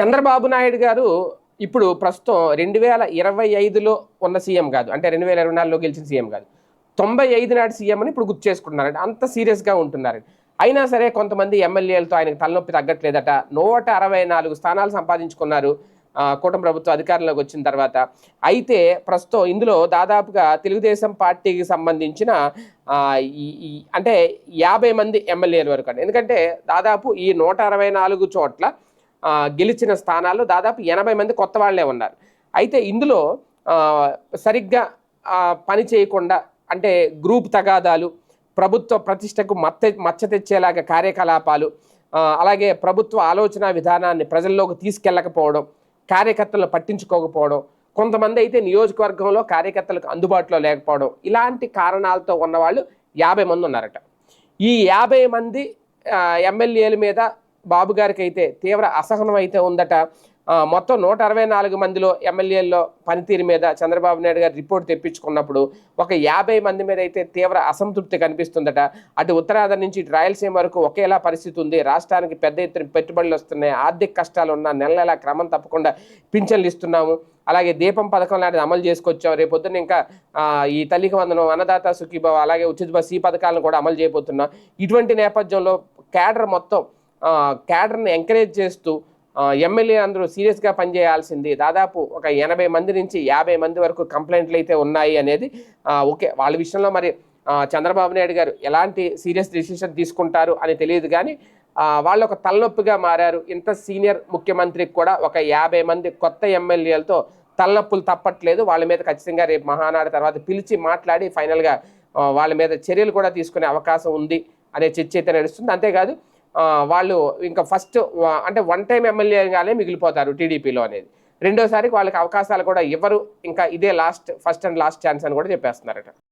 చంద్రబాబు నాయుడు గారు ఇప్పుడు ప్రస్తుతం 2025లో ఉన్న సీఎం కాదు. అంటే 2024లో గెలిచిన సీఎం కాదు. 95 నాటి సీఎం అని ఇప్పుడు గుర్తు చేసుకుంటున్నారండి. అంత సీరియస్‌గా ఉంటున్నారండి. అయినా సరే కొంతమంది ఎమ్మెల్యేలతో ఆయనకు తలనొప్పి తగ్గట్లేదట. 164 స్థానాలు సంపాదించుకున్నారు. కూటమి ప్రభుత్వం అధికారంలోకి వచ్చిన తర్వాత. అయితే ప్రస్తుతం ఇందులో దాదాపుగా తెలుగుదేశం పార్టీకి సంబంధించిన ఈ ఈ అంటే 50 మంది ఎమ్మెల్యేల వరకు అండి. ఎందుకంటే దాదాపు ఈ 164 చోట్ల గెలిచిన స్థానాల్లో దాదాపు 80 మంది కొత్త వాళ్ళే ఉన్నారు. అయితే ఇందులో సరిగ్గా పని చేయకుండా అంటే గ్రూప్ తగాదాలు, ప్రభుత్వ ప్రతిష్టకు మచ్చ తెచ్చేలాగా కార్యకలాపాలు, అలాగే ప్రభుత్వ ఆలోచన విధానాన్ని ప్రజల్లోకి తీసుకెళ్ళకపోవడం, కార్యకర్తలను పట్టించుకోకపోవడం, కొంతమంది అయితే నియోజకవర్గంలో కార్యకర్తలకు అందుబాటులో లేకపోవడం, ఇలాంటి కారణాలతో ఉన్నవాళ్ళు 50 మంది ఉన్నారట. ఈ 50 మంది ఎమ్మెల్యేల మీద బాబు గారికి అయితే తీవ్ర అసహనం అయితే ఉందట. మొత్తం 164 మందిలో ఎమ్మెల్యేల్లో పనితీరు మీద చంద్రబాబు నాయుడు గారు రిపోర్ట్ తెప్పించుకున్నప్పుడు ఒక 50 మంది మీద అయితే తీవ్ర అసంతృప్తి కనిపిస్తుందట. అటు ఉత్తరాంధ్ర నుంచి ఇటు రాయలసీమ వరకు ఒకేలా పరిస్థితి ఉంది. రాష్ట్రానికి పెద్ద ఎత్తున పెట్టుబడులు వస్తున్నాయి, ఆర్థిక కష్టాలు ఉన్న నెల నెలా క్రమం తప్పకుండా పింఛన్లు ఇస్తున్నాము, అలాగే దీపం పథకం లాంటిది అమలు చేసుకొచ్చాం, రేపొద్దున ఇంకా ఈ తల్లికి వందనం, అన్నదాత సుఖీభవ, అలాగే ఉచిత బస్సు ఈ పథకాలను కూడా అమలు చేయబోతున్నాం. ఇటువంటి నేపథ్యంలో క్యాడర్ మొత్తం క్యాడర్ని ఎంకరేజ్ చేస్తూ ఎమ్మెల్యే అందరూ సీరియస్గా పనిచేయాల్సింది. దాదాపు ఒక 80 మంది నుంచి 50 మంది వరకు కంప్లైంట్లు అయితే ఉన్నాయి అనేది ఓకే. వాళ్ళ విషయంలో మరి చంద్రబాబు నాయుడు గారు ఎలాంటి సీరియస్ డిసిషన్ తీసుకుంటారు అని తెలియదు. కానీ వాళ్ళు ఒక తలనొప్పిగా మారారు. ఇంత సీనియర్ ముఖ్యమంత్రికి కూడా ఒక 50 మంది కొత్త ఎమ్మెల్యేలతో తలనొప్పులు తప్పట్లేదు. వాళ్ళ మీద ఖచ్చితంగా రేపు మహానాడు తర్వాత పిలిచి మాట్లాడి ఫైనల్గా వాళ్ళ మీద చర్యలు కూడా తీసుకునే అవకాశం ఉంది అనే చర్చ అయితే నడుస్తుంది. అంతేకాదు వాళ్ళు ఇంకా ఫస్ట్ అంటే వన్ టైం ఎమ్మెల్యేగానే మిగిలిపోతారు టీడీపీలో అనేది. రెండోసారికి వాళ్ళకి అవకాశాలు కూడా ఇవ్వరు. ఇంకా ఇదే ఫస్ట్ అండ్ లాస్ట్ ఛాన్స్ అని కూడా చెప్పేస్తున్నారట.